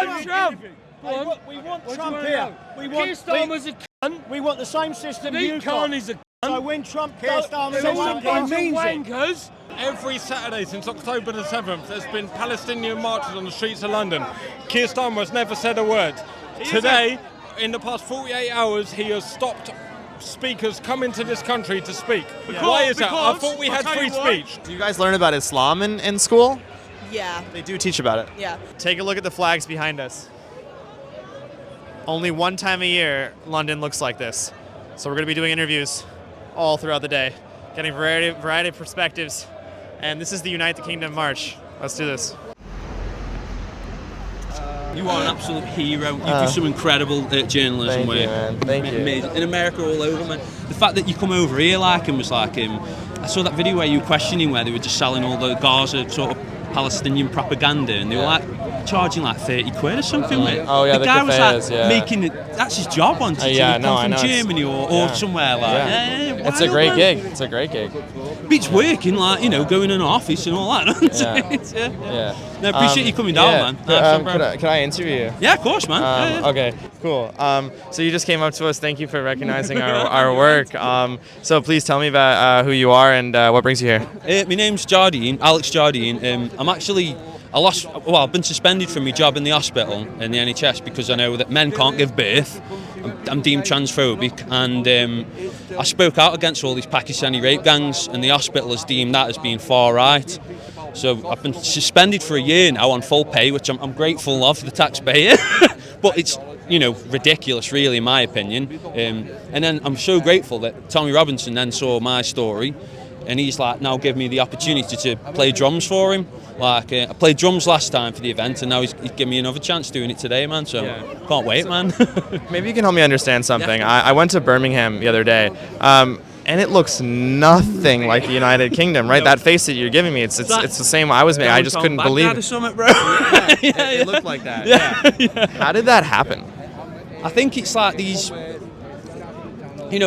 want Trump. We want Trump here. Keir Starmer's a cunt. We want the same system Sadiq you've got. Khan is a cunt. So when Trump Keir Starmer They're all a bunch of means it. wankers. Every Saturday since October the 7th, there's been Palestinian marches on the streets of London. Keir Starmer has never said a word. Today, in the past 48 hours, he has stopped speakers coming to this country to speak. Why is that? I thought we had free speech. Do you guys learn about Islam in school? Yeah. They do teach about it. Yeah. Take a look at the flags behind us. Only one time a year, London looks like this. So we're going to be doing interviews all throughout the day, getting variety of perspectives. And this is the Unite the Kingdom March. Let's do this. You are an absolute hero. You do some incredible journalism work. Thank you, man. Thank you. Amazing. In America, all over, man. The fact that you come over here and was like, I saw that video where you were questioning where they were just selling all the Gaza sort of Palestinian propaganda, and they were like charging like 30 quid or something. Oh yeah, the guy was like yeah. making it. That's his job, wasn't it? Yeah, Come no, I from know. Germany or somewhere like. Yeah. It's a great gig. It's a great gig. But it's working, like, going in an office and all that. Yeah. No, appreciate you coming down, man. Could I interview you? Yeah, of course, man. Okay, cool. So you just came up to us. Thank you for recognizing our work. So please tell me about who you are and what brings you here. My name's Jardine, Alex Jardine. I've been suspended from my job in the hospital in the NHS because I know that men can't give birth. I'm deemed transphobic, and I spoke out against all these Pakistani rape gangs, and the hospital has deemed that as being far right. So I've been suspended for a year now on full pay, which I'm grateful of, the taxpayer. But it's ridiculous, really, in my opinion. And then I'm so grateful that Tommy Robinson then saw my story, and he's like now given me the opportunity to play drums for him. Like I played drums last time for the event, and now he's given me another chance doing it today, man. So can't wait, man. Maybe you can help me understand something. Yeah. I went to Birmingham the other day. And it looks nothing like the United Kingdom, right? That face that you're giving me, it's the same I was making. I just couldn't believe it. Summit, bro. It looked like that. Yeah. How did that happen? I think it's like these.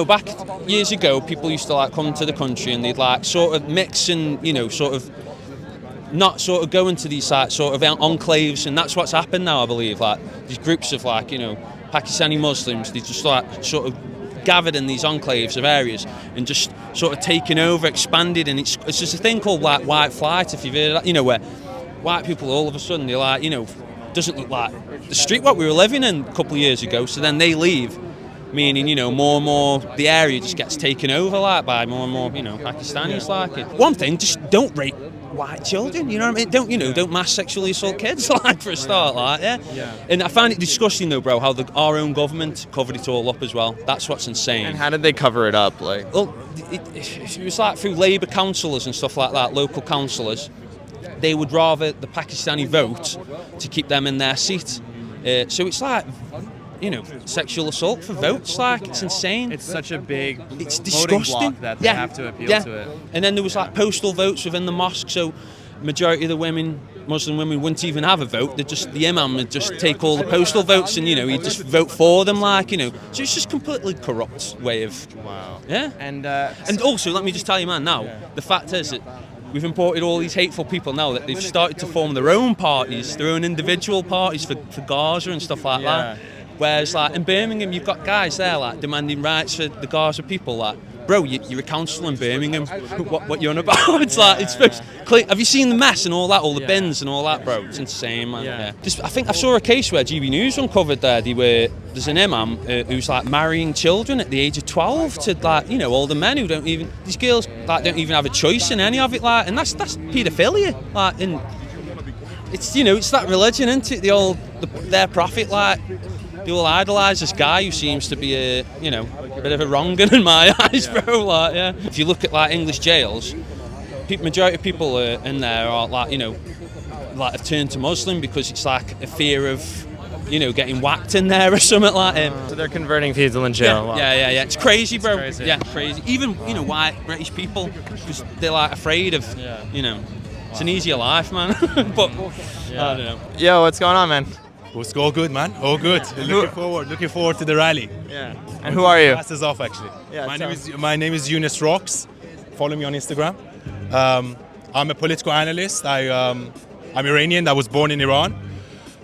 Back years ago, people used to like come to the country and they'd like sort of mix and sort of not sort of go into these like sort of enclaves, and that's what's happened now, I believe. Like these groups of like Pakistani Muslims, they just like sort of gathered in these enclaves of areas and just sort of taken over, expanded, and it's just a thing called like white flight, if you've heard of that, where white people all of a sudden they're like, doesn't look like the street what we were living in a couple of years ago, so then they leave, meaning more and more the area just gets taken over like by more and more Pakistanis. Like it. One thing, just don't rape white children, you know what I mean? Don't mass sexually assault kids, like, for a start, like, yeah. And I find it disgusting though, bro, how our own government covered it all up as well. That's what's insane. And how did they cover it up, like? Well, it was like through Labour councillors and stuff like that, local councillors. They would rather the Pakistani vote to keep them in their seat. So it's like, sexual assault for votes, like, it's insane. It's such a big it's voting disgusting block that they have to appeal to it. And then there was like postal votes within the mosque, so majority of the Muslim women wouldn't even have a vote. The imam would just take all the postal votes and he'd just vote for them, like, so it's just completely corrupt way of. Wow. Yeah. And also, let me just tell you, man, now the fact is that we've imported all these hateful people now that they've started to form their own parties, their own individual parties for Gaza and stuff like that. Whereas, like, in Birmingham, you've got guys there, like, demanding rights for the Gaza people. Like, bro, you're a council in Birmingham. What you on about? It's like, it's supposed to clean. Have you seen the mess and all that, all the bins and all that, bro? It's insane, man. Yeah. I think I saw a case where GB News uncovered there's an imam who's, like, marrying children at the age of 12 to, like, older men who don't even, these girls, like, don't even have a choice in any of it, like, and that's paedophilia, like, and it's, it's that religion, isn't it? Their prophet, like, they will idolise this guy who seems to be a bit of a wrong-un in my eyes, bro. Like, yeah. If you look at like English jails, majority of people in there are like like have turned to Muslim because it's like a fear of getting whacked in there or something like that. So they're converting people in jail. Yeah. It's crazy, bro. It's crazy. Yeah, crazy. Even white British people, because they're like afraid of it's an easier life, man. But I don't know. Yo, what's going on, man? It's all good, man. All good. Looking forward to the rally. Yeah. And who are you? Class is off, actually. Yeah, my name is Yunus Rocks. Follow me on Instagram. I'm a political analyst. I'm Iranian. I was born in Iran.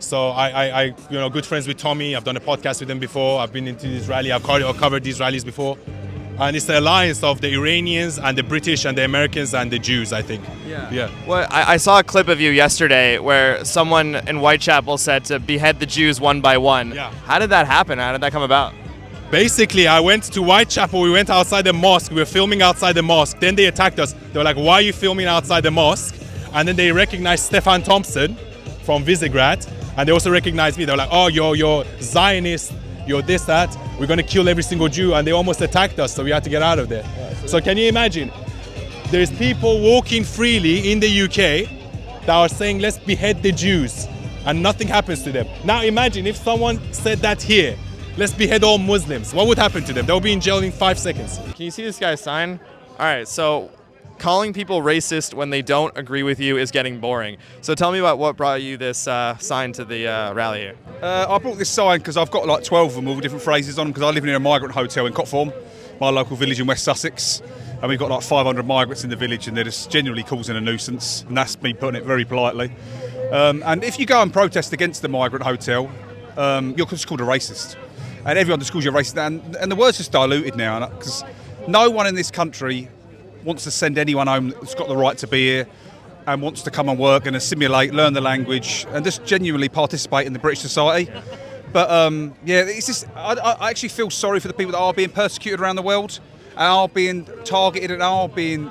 So I good friends with Tommy. I've done a podcast with him before. I've been into this rally. I've covered these rallies before. And it's the alliance of the Iranians and the British and the Americans and the Jews, I think. Yeah. Well, I saw a clip of you yesterday where someone in Whitechapel said to behead the Jews one by one. Yeah. How did that happen? How did that come about? Basically, I went to Whitechapel. We went outside the mosque. We were filming outside the mosque. Then they attacked us. They were like, why are you filming outside the mosque? And then they recognized Stefan Thompson from Visegrad. And they also recognized me. They were like, oh, you're Zionist. You're this, that. We're going to kill every single Jew. And they almost attacked us. So we had to get out of there. So can you imagine? There's people walking freely in the UK that are saying, let's behead the Jews. And nothing happens to them. Now imagine if someone said that here. Let's behead all Muslims. What would happen to them? They'll be in jail in 5 seconds. Can you see this guy's sign? All right, so calling people racist when they don't agree with you is getting boring. So tell me about what brought you this sign to the rally here. I brought this sign because I've got like 12 of them with all different phrases on them because I live in a migrant hotel in Cotform, my local village in West Sussex. And we've got like 500 migrants in the village and they're just genuinely causing a nuisance. And that's me putting it very politely. And if you go and protest against the migrant hotel, you're just called a racist. And everyone just calls you a racist. And the word's just diluted now because no one in this country wants to send anyone home that's got the right to be here and wants to come and work and assimilate, learn the language and just genuinely participate in the British society. But it's just, I actually feel sorry for the people that are being persecuted around the world and are being targeted and are being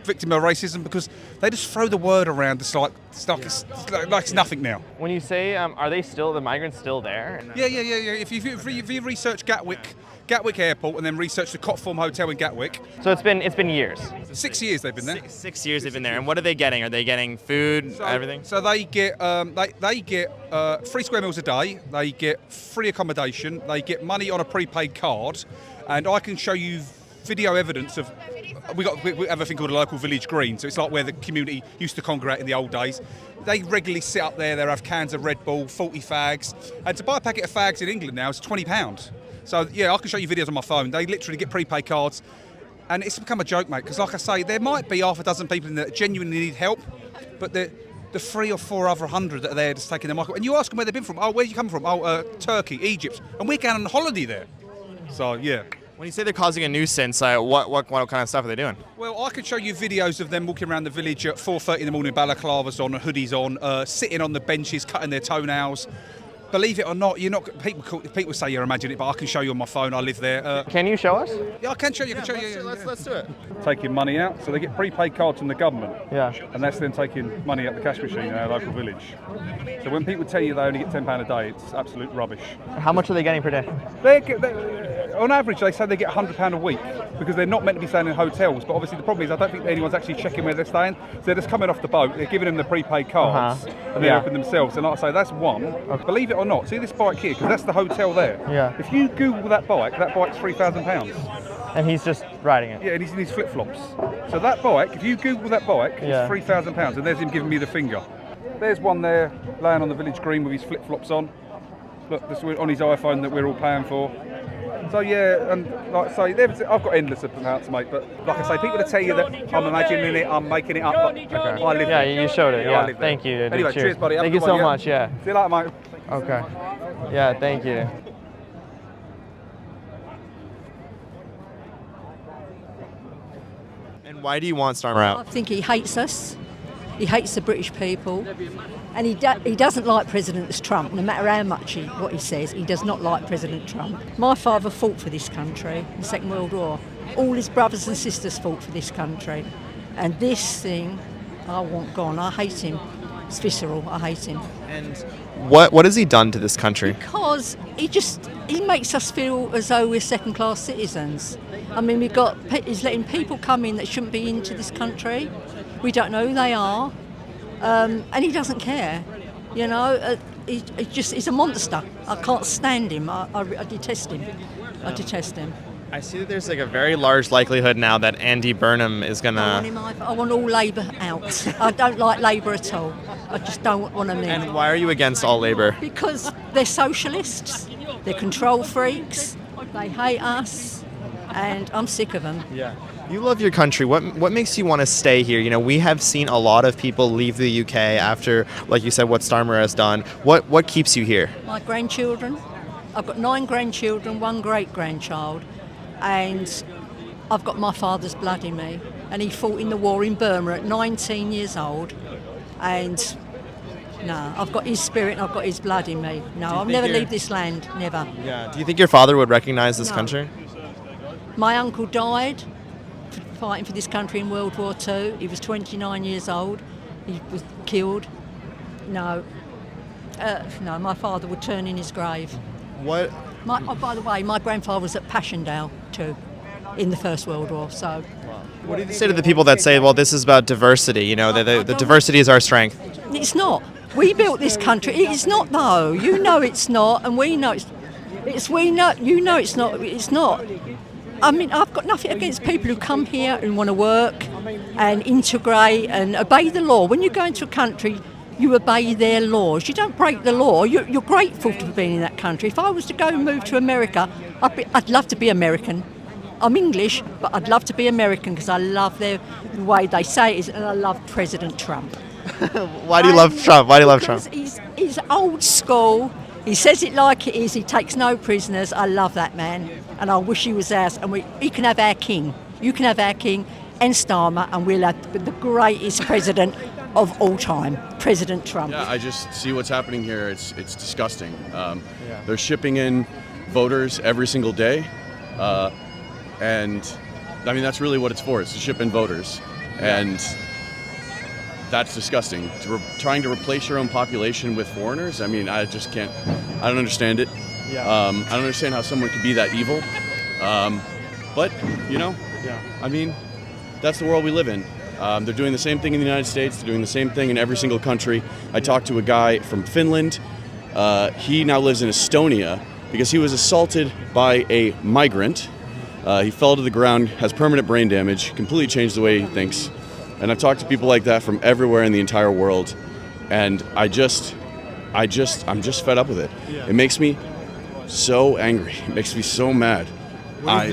victim of racism because they just throw the word around. It's like it's nothing now. When you say, are the migrants still there? Yeah. If you research Gatwick Airport and then research the Cotform Hotel in Gatwick. So it's been years. 6 years they've been there. 6 years they've been there. And what are they getting? Are they getting food, everything? So they get they get 3 square meals a day. They get free accommodation. They get money on a prepaid card, and I can show you video evidence of. We have a thing called a local village green, so it's like where the community used to congregate in the old days. They regularly sit up there. They have cans of Red Bull, 40 fags, and to buy a packet of fags in England now is £20. So yeah, I can show you videos on my phone. They literally get prepaid cards, and it's become a joke, mate. Because like I say, there might be half a dozen people in there that genuinely need help, but the 3 or 4 other hundred that are there just taking their market. And you ask them where they've been from. Oh, where you come from? Oh, Turkey, Egypt, and we're going on holiday there. So yeah. When you say they're causing a nuisance, what kind of stuff are they doing? Well, I could show you videos of them walking around the village at 4:30 in the morning, balaclavas on, hoodies on, sitting on the benches, cutting their toenails. Believe it or not, people say you're imagining it, but I can show you on my phone. I live there. Can you show us? Yeah, I can show you. Let's do it. Taking money out, so they get prepaid cards from the government. Yeah. And that's then taking money out the cash machine in our local village. So when people tell you they only get £10 a day, it's absolute rubbish. How much are they getting per day? On average, they say they get £100 a week because they're not meant to be staying in hotels. But obviously, the problem is I don't think anyone's actually checking where they're staying. So they're just coming off the boat. They're giving them the prepaid cards, and they open themselves. And like I say, that's one. Okay. Believe it or not, see this bike here, because that's the hotel there. Yeah. If you Google that bike's £3,000. And he's just riding it. Yeah, and he's in his flip-flops. So that bike, if you Google that bike, it's £3,000, and there's him giving me the finger. There's one there laying on the village green with his flip-flops on. Look, this is on his iPhone that we're all paying for. So yeah, and like I say, I've got endless amounts, mate. But like I say, people that tell you that I'm imagining it, I'm making it up. But I live there. Yeah, you showed it. Yeah, I live there. Thank you. Dude. Anyway, cheers, buddy. Thank you so much. Yeah. See you later, mate. Okay. Yeah, thank you. And why do you want Starmer out? I think he hates us. He hates the British people. And he doesn't like President Trump, no matter how much what he says. He does not like President Trump. My father fought for this country in the Second World War. All his brothers and sisters fought for this country. And this thing, I want gone. I hate him. It's visceral. I hate him. And what has he done to this country? Because he makes us feel as though we're second-class citizens. I mean, he's letting people come in that shouldn't be into this country. We don't know who they are. And he doesn't care, you know. He's a monster. I can't stand him. I detest him. I detest him. I see that there's like a very large likelihood now that Andy Burnham is gonna. I want all Labour out. I don't like Labour at all. I just don't want them in. And why are you against all Labour? Because they're socialists. They're control freaks. They hate us. and I'm sick of them. Yeah. You love your country. What makes you want to stay here? You know, we have seen a lot of people leave the UK after, like you said, what Starmer has done. What keeps you here? My grandchildren. I've got 9 grandchildren, 1 great-grandchild, and I've got my father's blood in me. And he fought in the war in Burma at 19 years old, and no, I've got his spirit and I've got his blood in me. No, I'll never leave this land, never. Yeah. Do you think your father would recognize this No. country? My uncle died fighting for this country in World War II. He was 29 years old. He was killed. No, my father would turn in his grave. What? By the way, my grandfather was at Passchendaele too, in the First World War. So, What do you say to the people that say, well, this is about diversity? You know, the diversity is our strength. it's not. We built this country. It's not though. You know it's not, and we know we know. You know it's not. It's not. I mean, I've got nothing against people who come here and want to work and integrate and obey the law. When you go into a country, you obey their laws. You don't break the law. You're grateful for being in that country. If I was to go and move to America, I'd love to be American. I'm English, but I'd love to be American because I love the way they say it is, and I love President Trump. Why do you love Trump? Why do you love Trump? Because he's old school. He says it like it is. He takes no prisoners. I love that man, and I wish he was ours. And he can have our king. You can have our king and Starmer, and we'll have the greatest president of all time, President Trump. Yeah, I just see what's happening here. It's disgusting. They're shipping in voters every single day, and I mean that's really what it's for. It's to ship in voters, and that's disgusting. Trying to replace your own population with foreigners. I mean, I just can't. I don't understand it. Yeah. I don't understand how someone could be that evil. But you know, I mean, that's the world we live in. They're doing the same thing in the United States. They're doing the same thing in every single country. I talked to a guy from Finland. He now lives in Estonia because he was assaulted by a migrant. He fell to the ground, has permanent brain damage, completely changed the way he thinks. And I've talked to people like that from everywhere in the entire world, and I'm just fed up with it. Yeah. It makes me so angry. It makes me so mad. What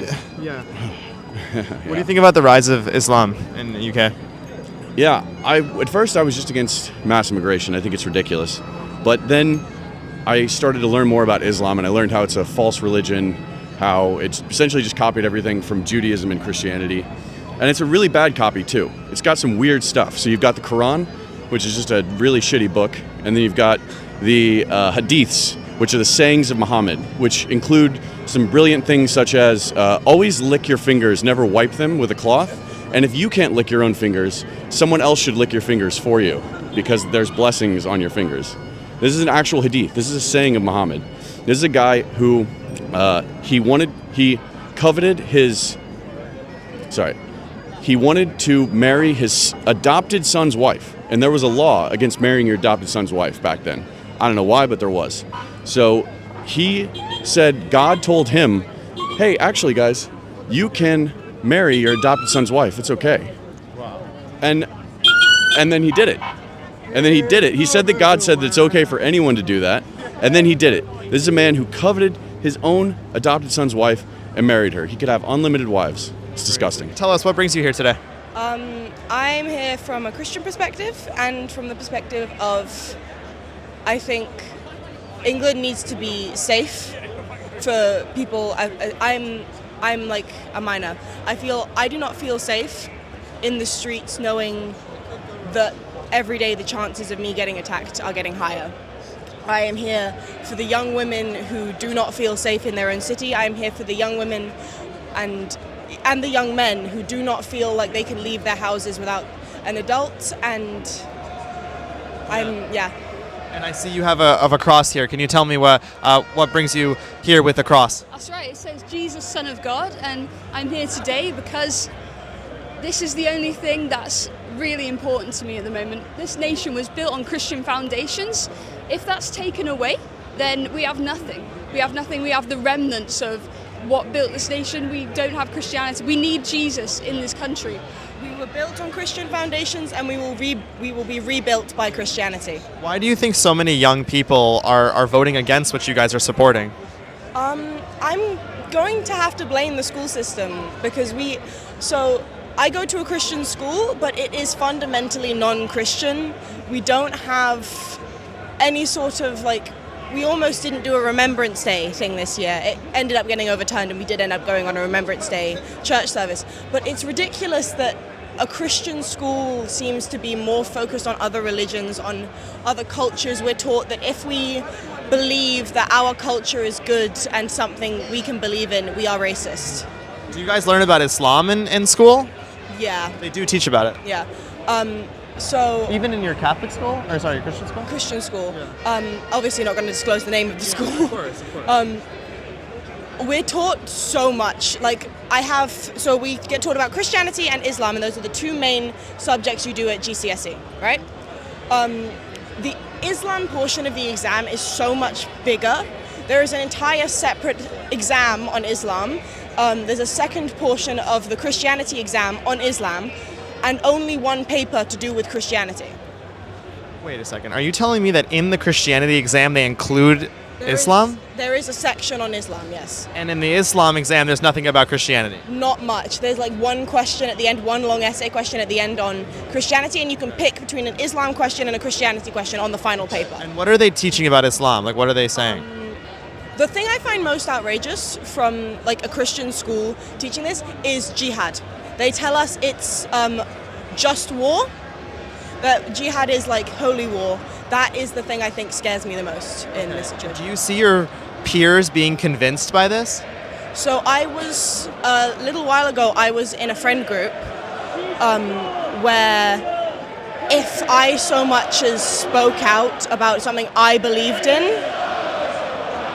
do you think about the rise of Islam in the UK? Yeah, at first I was just against mass immigration. I think it's ridiculous. But then I started to learn more about Islam, and I learned how it's a false religion, how it's essentially just copied everything from Judaism and Christianity. And it's a really bad copy too. It's got some weird stuff. So you've got the Quran, which is just a really shitty book, and then you've got the Hadiths, which are the sayings of Muhammad, which include some brilliant things such as always lick your fingers, never wipe them with a cloth. And if you can't lick your own fingers, someone else should lick your fingers for you because there's blessings on your fingers. This is an actual Hadith. This is a saying of Muhammad. This is a guy who he wanted to marry his adopted son's wife. And there was a law against marrying your adopted son's wife back then. I don't know why, but there was. So he said God told him, hey, actually, guys, you can marry your adopted son's wife. It's okay. Wow. And then he did it. He said that God said that it's okay for anyone to do that. And then he did it. This is a man who coveted his own adopted son's wife and married her. He could have unlimited wives. It's disgusting. Tell us, what brings you here today? I'm here from a Christian perspective and from the perspective of, I think England needs to be safe for people. I'm like a minor. I do not feel safe in the streets knowing that every day the chances of me getting attacked are getting higher. I am here for the young women who do not feel safe in their own city. I am here for the young women and the young men who do not feel like they can leave their houses without an adult, and And I see you have a cross here. Can you tell me what brings you here with the cross? That's right. It says Jesus, Son of God, and I'm here today because this is the only thing that's really important to me at the moment. This nation was built on Christian foundations. If that's taken away, then we have nothing. We have nothing. We have the remnants of what built this nation. We don't have Christianity. We need Jesus in this country. We were built on Christian foundations, and we will be rebuilt by Christianity. Why do you think so many young people are voting against what you guys are supporting? I'm going to have to blame the school system because I go to a Christian school, but it is fundamentally non-Christian. We don't have any sort of we almost didn't do a Remembrance Day thing this year. It ended up getting overturned and we did end up going on a Remembrance Day church service. But it's ridiculous that a Christian school seems to be more focused on other religions, on other cultures. We're taught that if we believe that our culture is good and something we can believe in, we are racist. Do you guys learn about Islam in school? Yeah. They do teach about it. Yeah. So even in your Catholic school, or sorry, Christian school? Christian school. Yeah. Obviously not going to disclose the name of the school. Of course. We're taught so much. So we get taught about Christianity and Islam, and those are the two main subjects you do at GCSE, right? The Islam portion of the exam is so much bigger. There is an entire separate exam on Islam. There's a second portion of the Christianity exam on Islam, and only one paper to do with Christianity. Wait a second. Are you telling me that in the Christianity exam they include Islam? There is a section on Islam, yes. And in the Islam exam there's nothing about Christianity? Not much. There's one question at the end, one long essay question at the end on Christianity, and you can pick between an Islam question and a Christianity question on the final paper. And what are they teaching about Islam? What are they saying? The thing I find most outrageous from a Christian school teaching this is jihad. They tell us it's just war, that jihad is holy war. That is the thing I think scares me the most in this situation. Do you see your peers being convinced by this? So I was, a little while ago, I was in a friend group where if I so much as spoke out about something I believed in,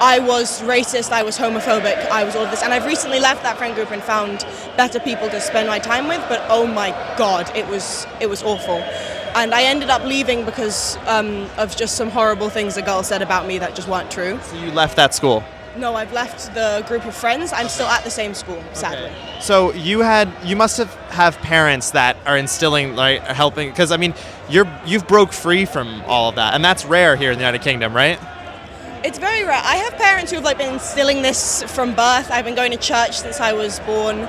I was racist, I was homophobic, I was all of this. And I've recently left that friend group and found better people to spend my time with, but oh my God, it was awful. And I ended up leaving because of just some horrible things a girl said about me that just weren't true. So you left that school? No, I've left the group of friends. I'm still at the same school, sadly. Okay. So you must have parents that are instilling, helping, because I mean, you've broke free from all of that, and that's rare here in the United Kingdom, right? It's very rare. I have parents who have been instilling this from birth. I've been going to church since I was born.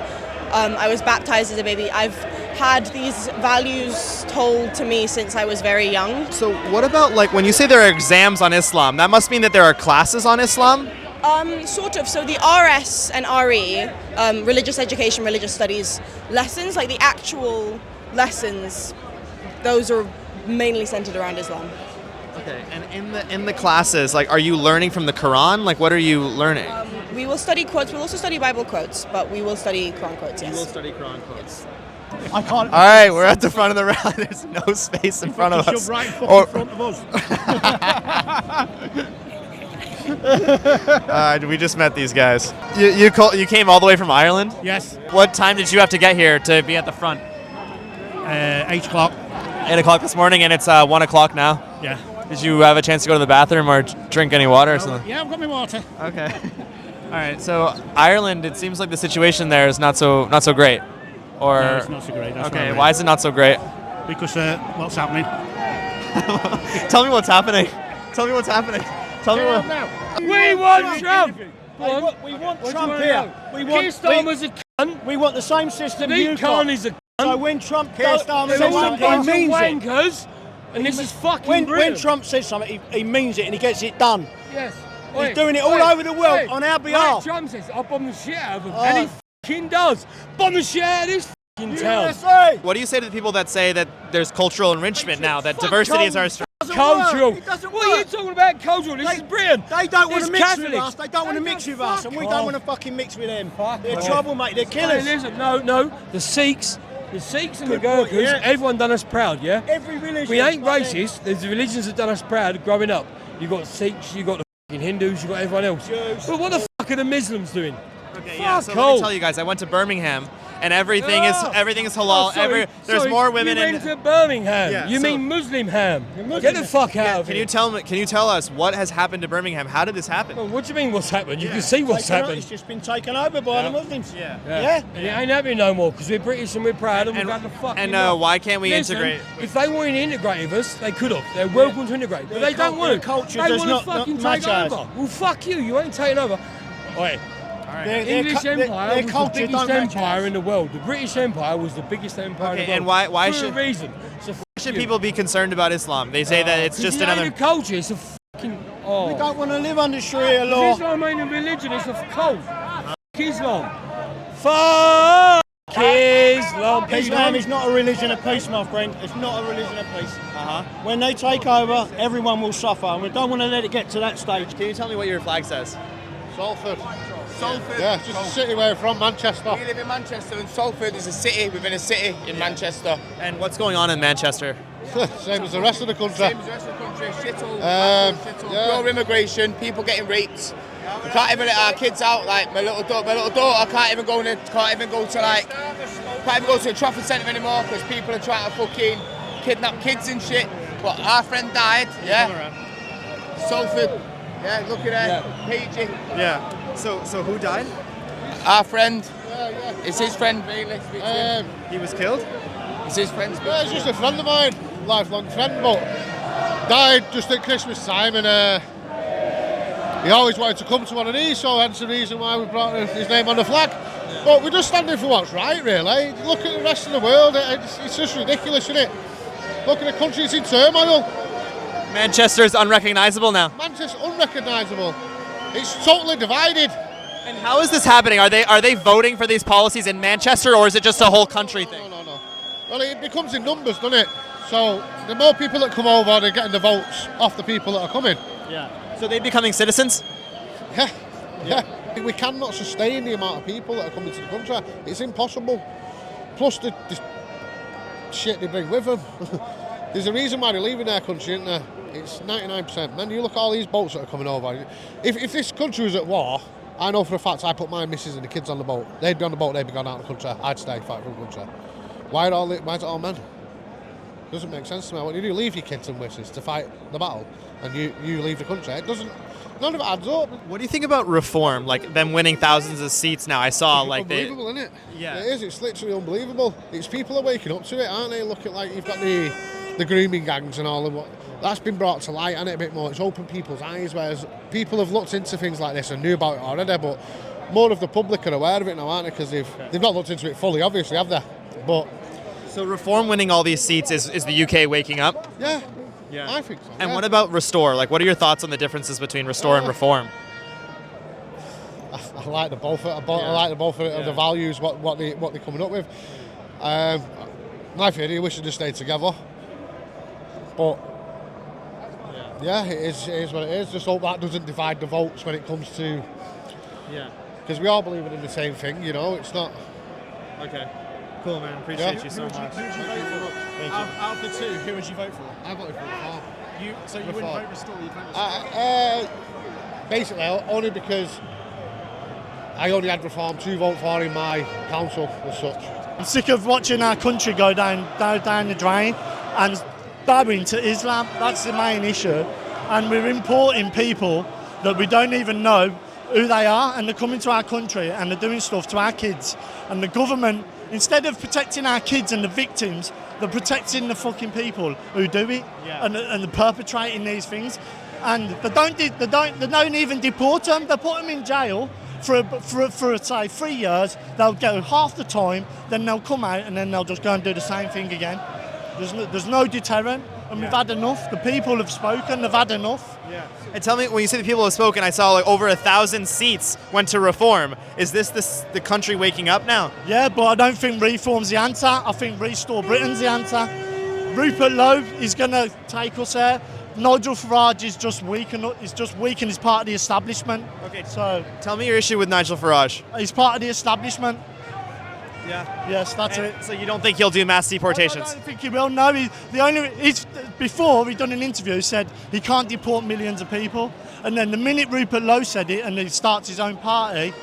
I was baptized as a baby. I've had these values told to me since I was very young. So what about when you say there are exams on Islam, that must mean that there are classes on Islam? Sort of. So the RS and RE, religious education, religious studies lessons, the actual lessons, those are mainly centered around Islam. Okay, and in the classes, are you learning from the Quran? What are you learning? We will study quotes. We'll also study Bible quotes, but we will study Quran quotes, yes. You will study Quran quotes. I can't. All right, we're at the front of the rally. There's no space in front of us. Right in front of us. We just met these guys. You came all the way from Ireland? Yes. What time did you have to get here to be at the front? 8 o'clock. 8 o'clock this morning, and it's 1 o'clock now? Yeah. Did you have a chance to go to the bathroom or drink any water or something? Yeah, I've got my water. Okay. All right. So Ireland, it seems like the situation there is not so great. Or No, it's not so great. That's okay. right. Why is it not so great? Because what's happening? Tell me what's happening. Tell me what's happening. Tell me what. We want Trump. We want Trump here. Keir Starmer's a cunt. We want the same system Sadiq you Khan got. is a cunt. So when Trump Keir Starmer Some says of them something, he means it. wankers, and this is fucking When brilliant. Trump says something, he means it and he gets it done. Yes. He's doing it all over the world on our behalf. Trump says, I'll bomb the shit out of him. And he fucking does. Bomb the shit out of this fucking town. USA! What do you say to the people that say that there's cultural enrichment now, that diversity is our strength? Cultural. It doesn't What are you work. talking about cultural? This is brilliant. They don't want It's to mix Catholics. with us. They don't want to mix with us, and we don't want to fucking mix with them. They're off. troublemakers. They're killers. Hey, listen, no. The Sikhs and the Good point, Gurkhas, yeah. everyone done us proud, yeah? Every religion. We ain't but racist. There's the religions that done us proud growing up. You got Sikhs, you got the fucking Hindus, you got everyone else. Jews. But what the fuck are the Muslims doing? Okay, yeah. So Fuck let me off. tell you guys, I went to Birmingham, and everything is halal. Sorry, There's more women you in. went to Birmingham. Yeah, you so- mean Muslim ham? Get the fuck out of Can here. you tell us what has happened to Birmingham? How did this happen? Well, what do you mean what's happened? You can see what's happened. It's just been taken over by the Muslims. Yeah. And it ain't happening no more because we're British and we're proud and we've got the fuck. And why can't we integrate? If they wanted to integrate with us, they could have. They're welcome to integrate, but they don't want to. culture They does want to not fucking match take ours. over. Well, fuck you. You ain't taking over. Oi, English Empire their was culture the biggest don't match empire ours. in the world. The British Empire was the biggest empire in the world. and why for should a reason? So should people be concerned about Islam? They say that it's just another. culture. It's a fucking. Oh. We don't want to live under Sharia law. Islam ain't a religion. It's a cult. Islam. Fuck Islam. Islam is not a religion of peace, my friend. It's not a religion of peace. When they take over, everyone will suffer, and we don't want to let it get to that stage. Can you tell me what your flag says? Salford. Salford. Yeah, just a city where we're from, Manchester. We live in Manchester, and Salford is a city within a city in Manchester. And what's going on in Manchester? Same as the rest of the country. Same as the rest of the country. Shithole. Pure immigration. People getting raped. We can't even let our kids out. Like my little daughter can't even go to the Trafford Centre anymore because people are trying to fucking kidnap kids and shit. But our friend died. Yeah. Salford. Yeah, look at her. PG. Yeah. So who died? Our friend. It's his friend, really. He was killed? It's his friend. Yeah, it's just a friend of mine, lifelong friend, but died just at Christmas time, and he always wanted to come to one of these, so hence the reason why we brought his name on the flag. But we're just standing for what's right, really. Look at the rest of the world, it's just ridiculous, isn't it? Look at the country, it's in turmoil. Manchester's unrecognizable now. Manchester's unrecognisable. It's totally divided. And how is this happening? Are they voting for these policies in Manchester, or is it just a whole country thing? No. Well, it becomes in numbers, doesn't it? So the more people that come over, they're getting the votes off the people that are coming. Yeah. So they're becoming citizens? Yeah. We cannot sustain the amount of people that are coming to the country. It's impossible. Plus the shit they bring with them. There's a reason why they're leaving their country, isn't there? It's 99%. Man, you look at all these boats that are coming over. If this country was at war, I know for a fact I put my missus and the kids on the boat. They'd be on the boat, they'd be gone out of the country. I'd stay, fight for the country. Why is it all men? Doesn't make sense to me. When you do leave your kids and wishes to fight the battle, and you leave the country, it doesn't. None of it adds up. What do you think about reform? Like them winning thousands of seats now. I saw it's unbelievable, isn't it? Yeah. It is. It's literally unbelievable. It's people are waking up to it, aren't they? Look at like you've got the grooming gangs and all of what. That's been brought to light, and it a bit more. It's opened people's eyes, whereas people have looked into things like this and knew about it already, but more of the public are aware of it now, aren't they? Because they've not looked into it fully, obviously, have they? But so reform winning all these seats is the UK waking up? Yeah, I think so. And what about restore? Like, what are your thoughts on the differences between restore and reform? I like the both. I like the both of the values, what they're coming up with. My theory, we should just stay together. But yeah, it is what it is. Just hope that doesn't divide the votes when it comes to. Yeah. Because we all believe in the same thing, you know. It's not. Okay. Cool, man. Appreciate you so much. Who would you vote for? Thank you. Out of the two, who would you vote for? I voted for Reform. So you wouldn't vote Restore? You'd vote Restore? Basically, only because I only had Reform to vote for in my council as such. I'm sick of watching our country go down the drain and bowing to Islam. That's the main issue. And we're importing people that we don't even know who they are, and they're coming to our country and they're doing stuff to our kids. And the government, instead of protecting our kids and the victims, they're protecting the fucking people who do it and they're perpetrating these things. And they don't even deport them. They put them in jail for say 3 years. They'll go half the time, then they'll come out and then they'll just go and do the same thing again. There's no deterrent, and we've had enough. The people have spoken. They've had enough. Yeah. And tell me, when you say the people have spoken, I saw like over 1,000 seats went to reform. Is this the country waking up now? Yeah, but I don't think reform's the answer. I think Restore Britain's the answer. Rupert Lowe is going to take us there. Nigel Farage is just weak and he's part of the establishment. Okay, so tell me your issue with Nigel Farage. He's part of the establishment. Yeah. Yes, that's it. So you don't think he'll do mass deportations? I don't think he will. No, before he done an interview, said he can't deport millions of people, and then the minute Rupert Lowe said it, and he starts his own party,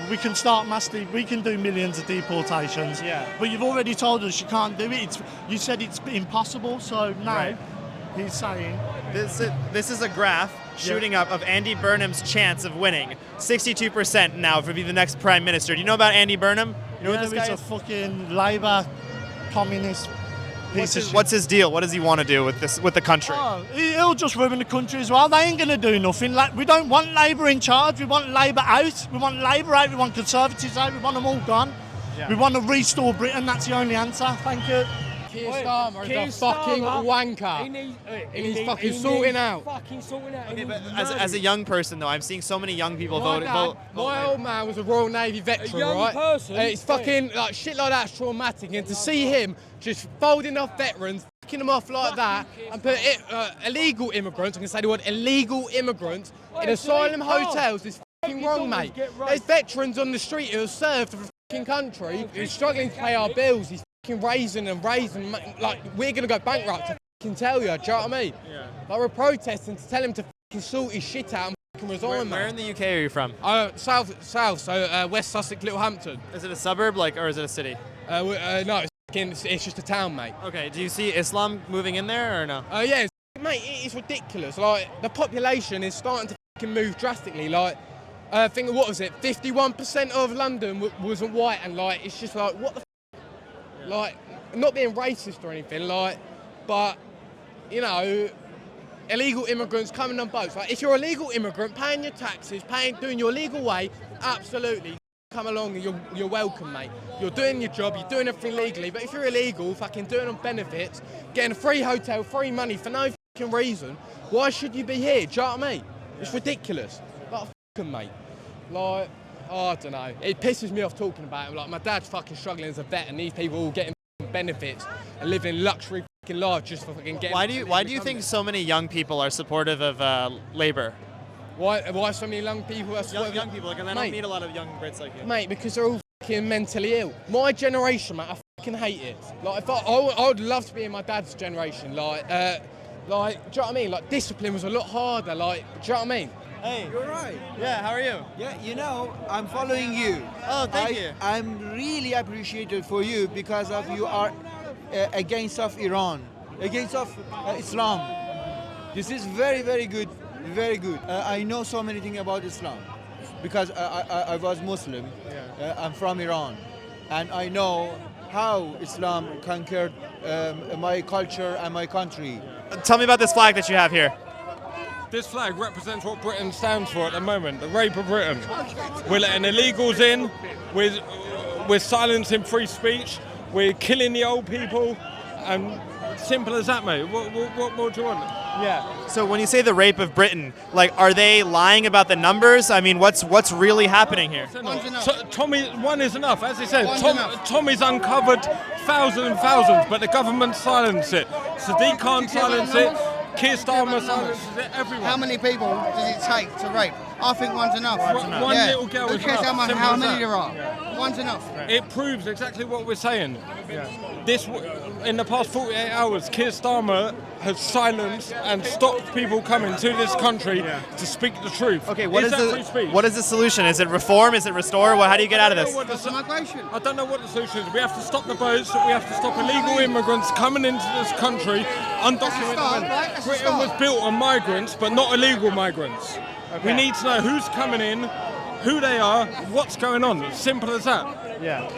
we can do millions of deportations. Yeah. But you've already told us you can't do it. You said it's impossible. So now Right. he's saying this is a graph shooting up of Andy Burnham's chance of winning. 62% now to be the next prime minister. Do you know about Andy Burnham? You know what this guy he's is? a fucking Labour communist piece of shit. What's his deal? What does he want to do with the country? Oh, he'll just ruin the country as well. They ain't going to do nothing. Like, we don't want Labour in charge. We want Labour out. We want Labour out. We want Conservatives out. We want them all gone. Yeah. We want to restore Britain. That's the only answer. Thank you. Keir Starmer is a fucking wanker. He's fucking sorting out. Okay, but as a young person, though, I'm seeing so many young people vote. My old man was a Royal Navy veteran, right? It's fucking like shit like that's traumatic, and to see him just folding off veterans, fucking them off like that, and put illegal immigrants, I can say the word illegal immigrants, in asylum hotels is fucking wrong, mate. There's veterans on the street who have served for the fucking country, who's struggling to pay our bills. He's fucking raising, like we're gonna go bankrupt. I fucking tell you, do you know what I mean? Yeah. Like we're protesting to tell him to fucking sort his shit out and fucking resign. Where in the UK are you from? South, so West Sussex, Littlehampton. Is it a suburb, or is it a city? No, it's just a town, mate. Okay. Do you see Islam moving in there or no? Yeah, mate, it's ridiculous. Like the population is starting to fucking move drastically. Like. I think, what was it, 51% of London wasn't white, and like, it's just like, what the f***? Like, not being racist or anything, like, but, you know, illegal immigrants coming on boats. Like, if you're a legal immigrant, paying your taxes, doing your legal way, absolutely, come along and you're welcome, mate. You're doing your job, you're doing everything legally, but if you're illegal, fucking doing on benefits, getting a free hotel, free money for no fucking reason, why should you be here? Do you know what I mean? It's ridiculous. Like, mate. Like, oh, I don't know. It pisses me off talking about it. Like, my dad's fucking struggling as a vet, and these people all getting benefits and living luxury fucking lives just for fucking getting. Why do you think so many young people are supportive of Labour? Why so many young people are supportive? Young people, and I don't meet a lot of young Brits like you. Mate, because they're all fucking mentally ill. My generation, mate, I fucking hate it. Like, if I would love to be in my dad's generation. Like, do you know what I mean? Like, discipline was a lot harder. Like, do you know what I mean? Hey. You're right. Yeah, how are you? Yeah, you know, I'm following you. Oh, thank you. I'm really appreciated for you because of you are against of Iran, against of Islam. This is very, very good, very good. I know so many things about Islam because I was Muslim. Yeah. I'm from Iran, and I know how Islam conquered my culture and my country. Tell me about this flag that you have here. This flag represents what Britain stands for at the moment, the rape of Britain. We're letting illegals in, we're silencing free speech, we're killing the old people, and simple as that, mate. What more do you want? Yeah. So when you say the rape of Britain, like, are they lying about the numbers? I mean, what's really happening here? One is enough. As I said, Tommy's uncovered thousands and thousands, but the government silenced it. Sadiq can't silence it. Keir Starmer silences it. Everyone. How many people does it take to rape? I think one's enough. One little girl is enough. How many there are? One's enough. It proves exactly what we're saying. This, in the past 48 hours, Keir Starmer has silenced and stopped people coming to this country to speak the truth. Okay, what is the solution? Is it reform? Is it restore? How do you get out of this? I don't know what the solution is. We have to stop the boats. We have to stop illegal immigrants coming into this country undocumented. Britain was built on migrants, but not illegal migrants. Okay. We need to know who's coming in, who they are, what's going on. Simple as that. Yeah.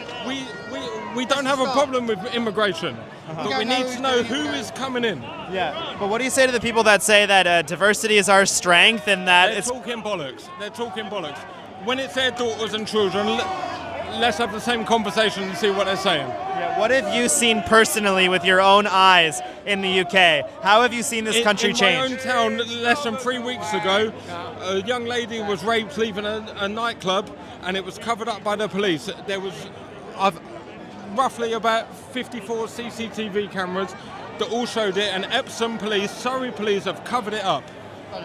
We don't have a problem with immigration, but we need to know who is coming in. Yeah. But what do you say to the people that say that diversity is our strength and that They're talking bollocks. They're talking bollocks. When it's their daughters and children, let's have the same conversation and see what they're saying. Yeah. What have you seen personally with your own eyes in the UK? How have you seen this country change? In my own town, less than 3 weeks ago, a young lady was raped leaving a nightclub, and it was covered up by the police. There was roughly about 54 CCTV cameras that all showed it, and Epsom police, Surrey police have covered it up.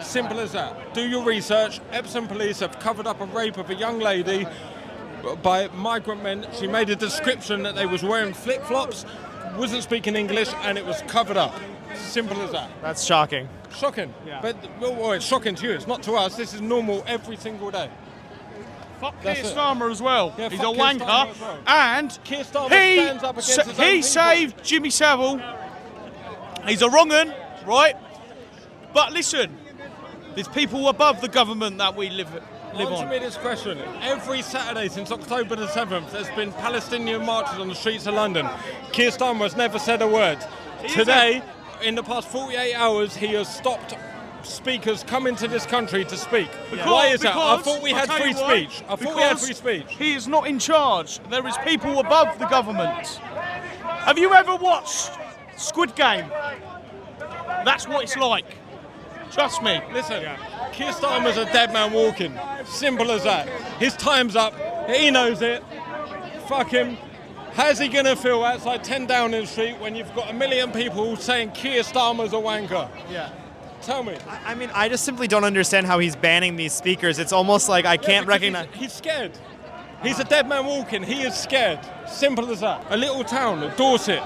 Simple as that. Do your research. Epsom police have covered up a rape of a young lady by migrant men. She made a description that they was wearing flip-flops, wasn't speaking English, and it was covered up. Simple as that. That's shocking. Shocking. Yeah. But well, it's shocking to you. It's not to us. This is normal every single day. Fuck Keir Starmer as well. Yeah, he's a wanker, well. And he saved Jimmy Savile. He's a wrong un, right? But listen, there's people above the government that we live on. Answer me this question. Every Saturday since October the 7th, there's been Palestinian marches on the streets of London. Keir Starmer has never said a word. Today, in the past 48 hours, he has stopped speakers coming to this country to speak. Why is that? I thought we had free speech. I thought we had free speech. He is not in charge. There is people above the government. Have you ever watched Squid Game? That's what it's like. Trust me. Listen, Keir Starmer's a dead man walking. Simple as that. His time's up. He knows it. Fuck him. How's he going to feel outside 10 Downing Street when you've got a million people saying Keir Starmer's a wanker? Yeah. Tell me. I mean, I just simply don't understand how he's banning these speakers. It's almost like I can't recognize. He's scared. He's a dead man walking. He is scared. Simple as that. A little town, Dorset.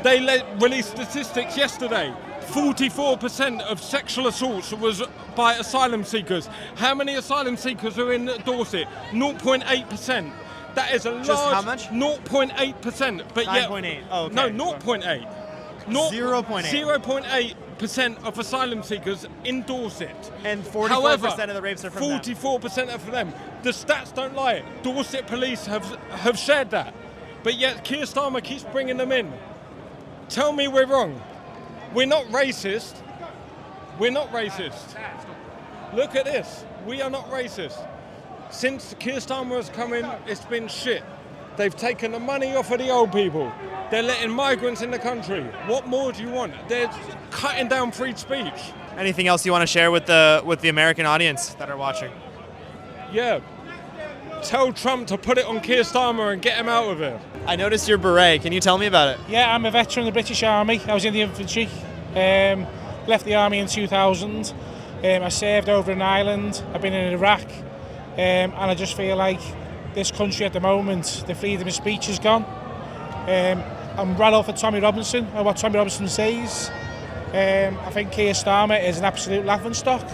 They released statistics yesterday. 44% of sexual assaults was by asylum seekers. How many asylum seekers are in Dorset? 0.8%. That is a large... Just how much? 0.8%. But 9.8. Oh, okay. No, 0.8. 0.8. 0.8% of asylum seekers in Dorset. And 44% However, of the rapes are from them. 44% are from them. The stats don't lie. Dorset police have shared that. But yet Keir Starmer keeps bringing them in. Tell me we're wrong. We're not racist. We're not racist. Look at this. We are not racist. Since Keir Starmer has come in, it's been shit. They've taken the money off of the old people. They're letting migrants in the country. What more do you want? They're cutting down free speech. Anything else you want to share with the American audience that are watching? Yeah. Tell Trump to put it on Keir Starmer and get him out of here. I noticed your beret. Can you tell me about it? Yeah, I'm a veteran of the British Army. I was in the infantry. Left the army in 2000. I served over in Ireland. I've been in Iraq. And I just feel like this country at the moment, the freedom of speech is gone. I'm right off of Tommy Robinson and what Tommy Robinson says. I think Keir Starmer is an absolute laughingstock.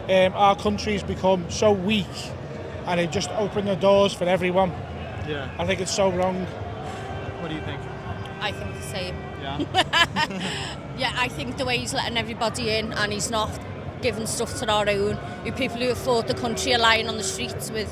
Our country's become so weak and it just opened the doors for everyone. Yeah. I think it's so wrong. What do you think? I think the same. Yeah. Yeah, I think the way he's letting everybody in and he's not giving stuff to our own, people who afford the country are lying on the streets with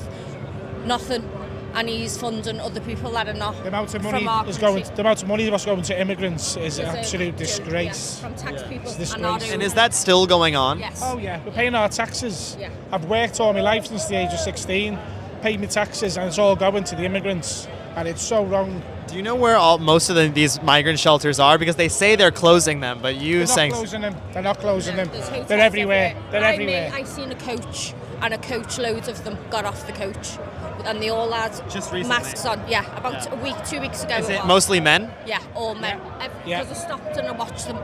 nothing, and he's funding other people that are not. The amount of money from our is country. going. The amount of money that's going to immigrants is an It's absolute a disgrace. from tax people It's a and our disgrace. own. And is that still going on? Yes. Oh yeah, we're paying our taxes. Yeah. I've worked all my life since the age of 16, paid my taxes, and it's all going to the immigrants, and it's so wrong. Do you know where most of these migrant shelters are? Because they say they're closing them, but They're not closing them. They're not closing them. There's hotels They're everywhere. They're I everywhere. I seen a coach, and a coach, loads of them got off the coach, and they all had Just recently? masks on. Yeah, about a week, 2 weeks ago. Is it was. mostly men? Yeah, all men. Yeah. Because I stopped and I watched them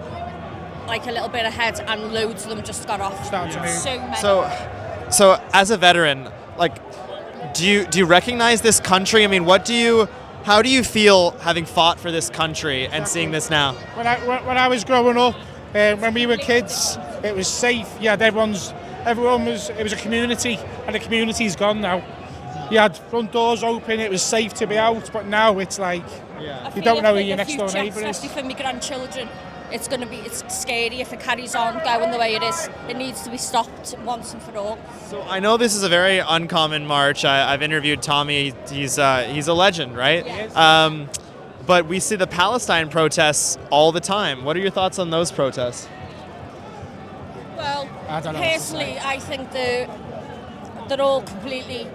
like a little bit ahead, and loads of them just got off. Starting to move. So many. So as a veteran, like, do you recognize this country? I mean, how do you feel having fought for this country and seeing this now? When I was growing up, when we were kids, it was safe. Yeah, it was a community, and the community's gone now. You had front doors open, it was safe to be out, but now it's like you don't know who your next door neighbour is. Especially for my grandchildren, it's scary if it carries on going the way it is. It needs to be stopped once and for all. So I know this is a very uncommon march. I've interviewed Tommy. He's a legend, right? Yes. But we see the Palestine protests all the time. What are your thoughts on those protests? Well, I don't know what to personally, I think they're all completely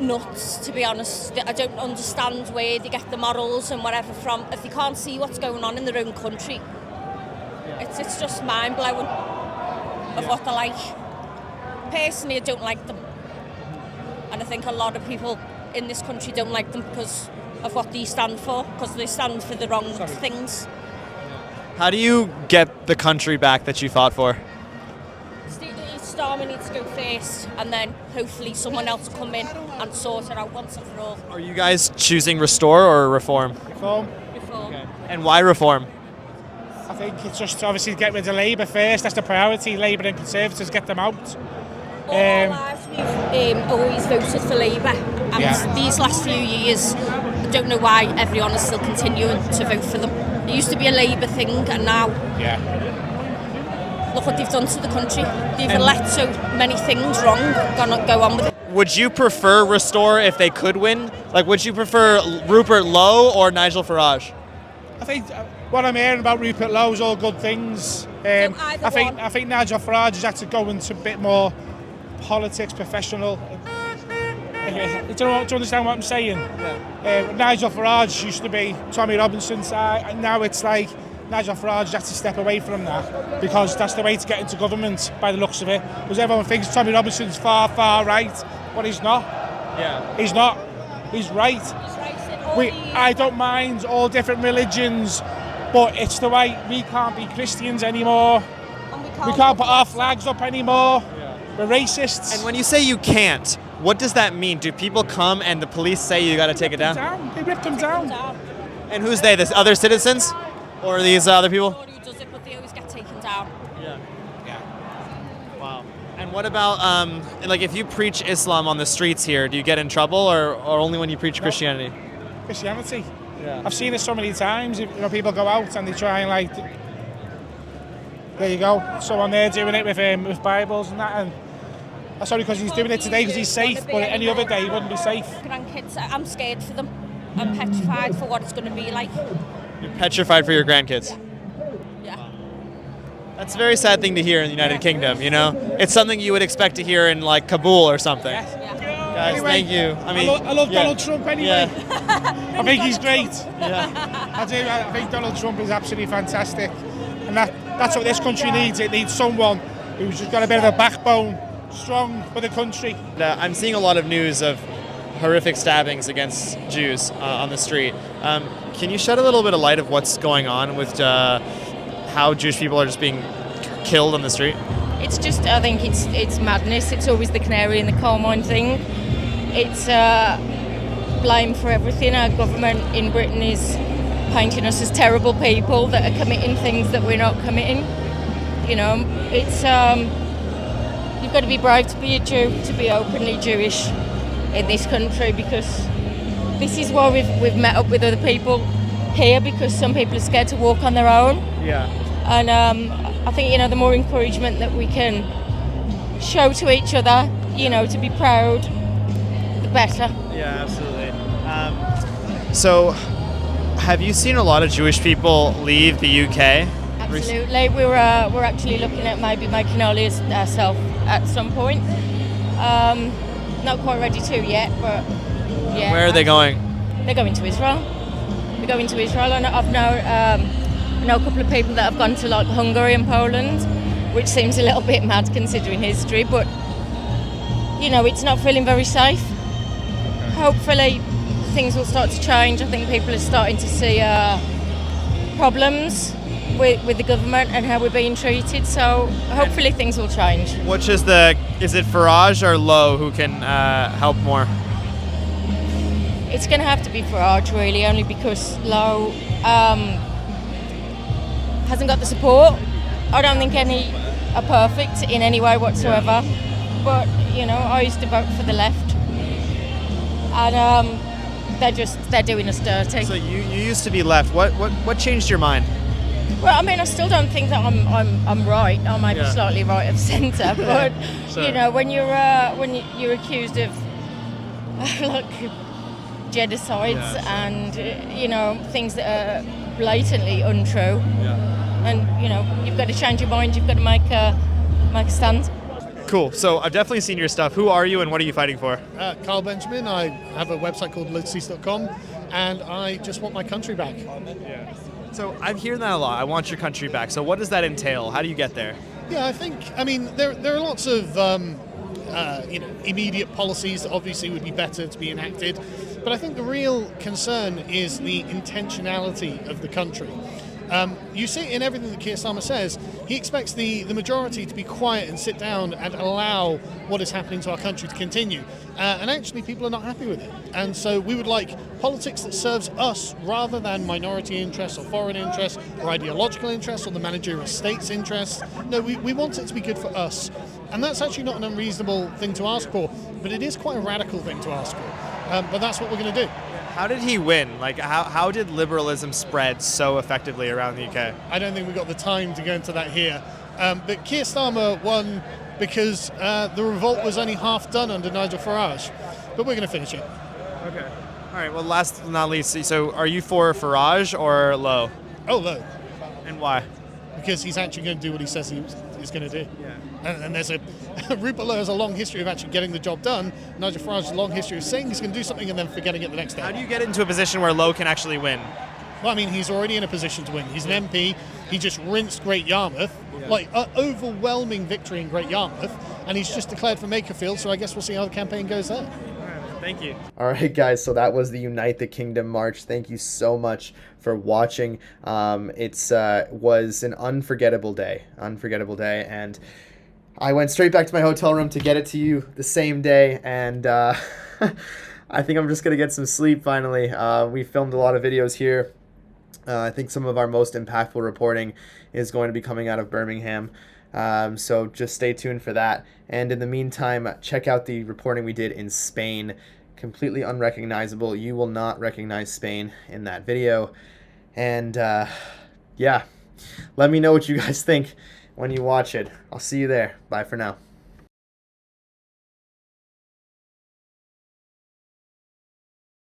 nuts, to be honest. I don't understand where they get the morals and whatever from. If they can't see what's going on in their own country, it's just mind-blowing of what they're like. Personally, I don't like them. And I think a lot of people in this country don't like them because of what they stand for, because they stand for the wrong things. How do you get the country back that you fought for? Starmer needs to go first, and then hopefully someone else will come in and sort it out once and for all. Are you guys choosing restore or reform? Reform. And why reform? I think it's just obviously get rid of Labour first. That's the priority. Labour and Conservatives, get them out. All our lives we've always voted for Labour, and these last few years, I don't know why everyone is still continuing to vote for them. It used to be a Labour thing, and now look what they've done to the country. They've let so many things wrong go on with it. Would you prefer restore if they could win? Like, would you prefer Rupert Lowe or Nigel Farage? I think what I'm hearing about Rupert Lowe is all good things. I think Nigel Farage is actually going to a bit more politics, professional. Do you understand what I'm saying? Yeah. Nigel Farage used to be Tommy Robinson's side, and now it's like Nigel Farage has to step away from that because that's the way to get into government by the looks of it. Because everyone thinks Tommy Robinson's far right, but he's not. Yeah. He's not. He's right. I don't mind all different religions, but it's the way we can't be Christians anymore. We can't put our flags up anymore. Yeah. We're racists. And when you say you can't, what does that mean? Do people come and the police say you got to take it down? They rip them down. And who's they? The other citizens? Or these other people? Who does it, but they always get taken down. Yeah. Wow. And what about, like, if you preach Islam on the streets here, do you get in trouble, or only when you preach Christianity? Christianity. Yeah. I've seen it so many times. People go out and they try and like, there you go. Someone there doing it with Bibles and that, and that's only because he's doing it today because he's safe. But any other day he wouldn't be safe. Grandkids, I'm scared for them. I'm petrified for what it's going to be like. You're petrified for your grandkids. Yeah. That's a very sad thing to hear in the United Kingdom, you know? It's something you would expect to hear in, like, Kabul or something. Yes. Guys, Anyway, thank you. I love Donald Trump anyway. Yeah. I think he's great. Yeah. I think Donald Trump is absolutely fantastic. And that's what this country needs. It needs someone who's just got a bit of a backbone, strong for the country. I'm seeing a lot of news of horrific stabbings against Jews on the street. Can you shed a little bit of light of what's going on with how Jewish people are just being killed on the street? It's just, I think it's madness. It's always the canary in the coal mine thing. It's blame for everything. Our government in Britain is painting us as terrible people that are committing things that we're not committing. You know, it's you've got to be brave to be a Jew, to be openly Jewish in this country, because this is why we've met up with other people here, because some people are scared to walk on their own. Yeah. And I think, you know, the more encouragement that we can show to each other, you know, to be proud, the better. Yeah, absolutely. So, have you seen a lot of Jewish people leave the UK? Absolutely. We're actually looking at maybe making ourselves at some point. Not quite ready to yet, but yeah. Where are they going? They're going to Israel. They're going to Israel, and I've know a couple of people that have gone to like Hungary and Poland, which seems a little bit mad considering history, but you know, it's not feeling very safe. Hopefully things will start to change. I think people are starting to see problems with the government and how we're being treated, so hopefully things will change. Which is is it Farage or Lowe who can help more? It's going to have to be Farage, really, only because Lowe hasn't got the support. I don't think any are perfect in any way whatsoever, but you know, I used to vote for the left, and they're doing us dirty. So you used to be left. What changed your mind? Well, I mean, I still don't think that I'm right. I might be slightly right of centre, but Sure. you know, when you're accused of like genocides and you know, things that are blatantly untrue, and you know, you've got to change your mind. You've got to make a stand. Cool. So I've definitely seen your stuff. Who are you and what are you fighting for? Carl Benjamin. I have a website called lidsys.com, and I just want my country back. So I'm hearing that a lot. I want your country back. So what does that entail? How do you get there? Yeah, I mean, there are lots of immediate policies that obviously would be better to be enacted, but I think the real concern is the intentionality of the country. You see in everything that Keir Starmer says, he expects the majority to be quiet and sit down and allow what is happening to our country to continue. And actually people are not happy with it. And so we would like politics that serves us rather than minority interests or foreign interests or ideological interests or the managerial state's interests. No, we want it to be good for us. And that's actually not an unreasonable thing to ask for, but it is quite a radical thing to ask for. But that's what we're going to do. How did he win? Like, how did liberalism spread so effectively around the UK? I don't think we've got the time to go into that here. But Keir Starmer won because the revolt was only half done under Nigel Farage. But we're going to finish it. Okay. All right, well, last but not least, so are you for Farage or Lowe? Oh, no. And why? Because he's actually going to do what he says he's going to do. Yeah. And there's Rupert Lowe has a long history of actually getting the job done. Nigel Farage has a long history of saying he's going to do something and then forgetting it the next day. How do you get into a position where Lowe can actually win? Well, I mean, he's already in a position to win. He's an MP. He just rinsed Great Yarmouth, overwhelming victory in Great Yarmouth, and he's just declared for Makerfield, so I guess we'll see how the campaign goes there. Thank you. All right, guys, so that was the Unite the Kingdom March. Thank you so much for watching. It was an unforgettable day, and I went straight back to my hotel room to get it to you the same day, and I think I'm just going to get some sleep finally. We filmed a lot of videos here. I think some of our most impactful reporting is going to be coming out of Birmingham. So just stay tuned for that. And in the meantime, check out the reporting we did in Spain. Completely unrecognizable. You will not recognize Spain in that video. And yeah, let me know what you guys think when you watch it. I'll see you there. Bye for now.